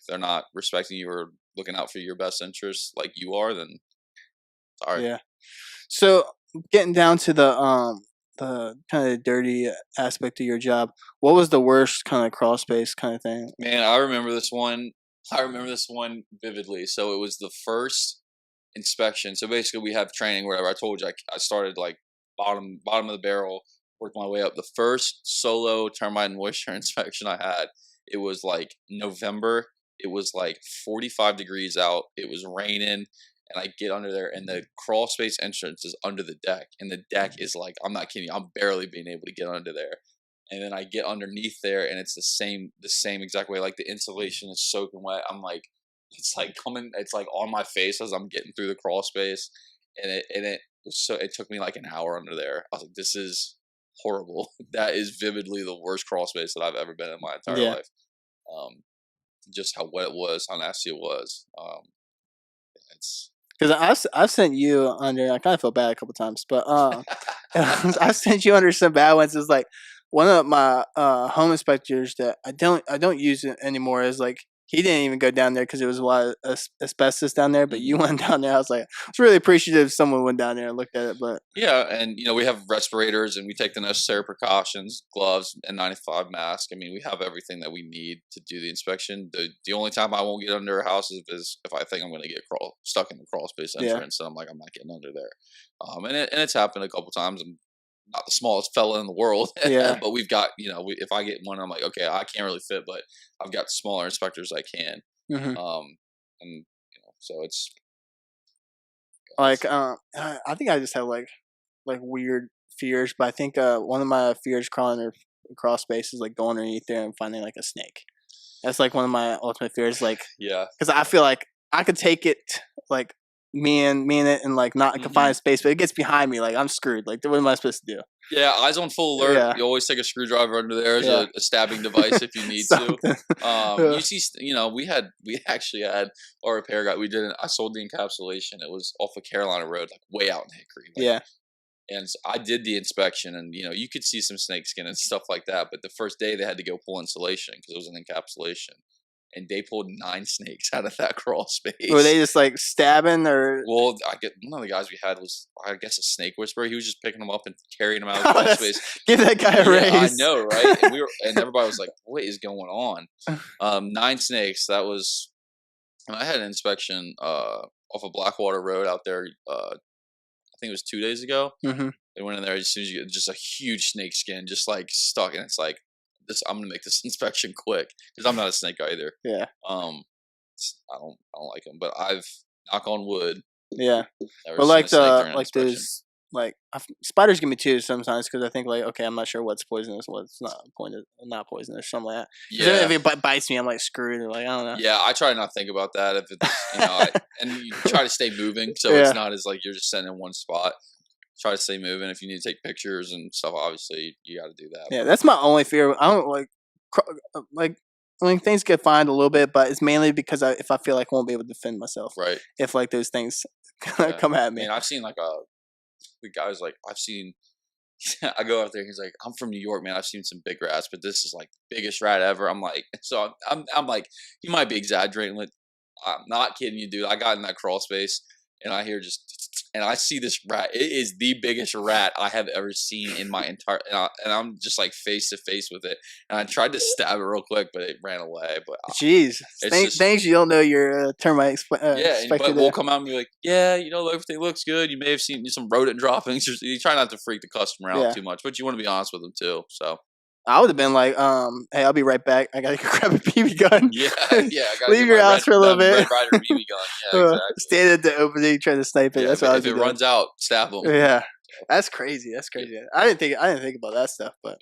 they're not respecting you or looking out for your best interests like you are, then sorry. Yeah. So getting down to the kind of dirty aspect of your job, what was the worst kind of crawl space kind of thing? Man, I remember this one. I remember this one vividly. So it was the first inspection. So basically, we have training. Whatever I told you, I started like bottom of the barrel, worked my way up. The first solo termite and moisture inspection I had, it was like November. It was like 45 degrees out. It was raining. And I get under there, and the crawl space entrance is under the deck, and the deck is like, I'm not kidding you, I'm barely being able to get under there. And then I get underneath there, and it's the same exact way. Like the insulation is soaking wet. I'm like, it's like on my face as I'm getting through the crawl space, and it took me like an hour under there. I was like, this is horrible. That is vividly the worst crawl space that I've ever been in my entire life. Just how wet it was, how nasty it was. It's. Because I've sent you under. I kind of feel bad a couple times, but I sent you under some bad ones. It's like one of my home inspectors that I don't use it anymore. Is like he didn't even go down there because there was a lot of asbestos down there. But you went down there. I was really appreciative if someone went down there and looked at it. But yeah, and we have respirators and we take the necessary precautions, gloves, and 95 mask. I mean, we have everything that we need to do the inspection. The only time I won't get under a house is if I think I'm going to get stuck in the crawl space entrance. And I'm like, I'm not getting under there. And it's happened a couple times. I'm not the smallest fella in the world. Yeah. But we've got, if I get one, I'm like, okay, I can't really fit, but I've got smaller inspectors I can. Mm-hmm. And so it's like I think I just have like weird fears, but I think one of my fears crawling or crawl space is like going underneath there and finding like a snake. That's like one of my ultimate fears. Like, yeah, because I feel like I could take it, like me and it, and like not confined space, but it gets behind me, like I'm screwed. Like, what am I supposed to do? Yeah, eyes on full alert. Yeah. You always take a screwdriver under there as a stabbing device if you need to. You see, we actually had our repair guy. I sold the encapsulation. It was off of Carolina Road, like way out in Hickory. Yeah. And so I did the inspection, and you could see some snake skin and stuff like that. But the first day they had to go pull insulation because it was an encapsulation. And they pulled 9 snakes out of that crawl space. Were they just like stabbing or? Well, one of the guys we had was, I guess, a snake whisperer. He was just picking them up and carrying them out of the crawl space. Give that guy a raise. I know, right? And everybody was like, "What is going on?" 9 snakes. That was. And I had an inspection off of Blackwater Road out there. I think it was 2 days ago. Mm-hmm. They went in there as soon as you get just a huge snake skin, just like stuck, and it's like. I'm gonna make this inspection quick because I'm not a snake guy either. Yeah. I don't like them, but I've knock on wood. Yeah. But like those spiders give me too sometimes because I think like, okay, I'm not sure what's poisonous, what's not poisonous, something like that. Yeah. If it bites me, I'm like screwed. Or like I don't know. Yeah, I try not to think about that. If it's and you try to stay moving, so it's not as like you're just sitting in one spot. Try to stay moving. If you need to take pictures and stuff, obviously you got to do that. Yeah, that's my only fear. I don't like when things get fined a little bit, but it's mainly because if I feel like I won't be able to defend myself. Right. If like those things come at me. And I've seen like the guy's like I go out there. He's like, I'm from New York, man. I've seen some big rats, but this is like the biggest rat ever. I'm like, so I'm like, you might be exaggerating. I'm not kidding you, dude. I got in that crawl space. And I hear and I see this rat. It is the biggest rat I have ever seen in my entire. And I'm just like face to face with it. And I tried to stab it real quick, but it ran away. But jeez, things you don't know your termite. But we'll come out and be like, yeah, everything looks good. You may have seen some rodent droppings. You try not to freak the customer out too much, but you want to be honest with them too. So. I would have been like, hey, I'll be right back. I gotta go grab a BB gun. Yeah. I gotta leave your house for a little bit. Red Ryder BB gun. Yeah, exactly. Stand at the opening, trying to snipe it. Yeah, that's what I was doing. If it runs out, stab them. Yeah, that's crazy. Yeah. I didn't think about that stuff, but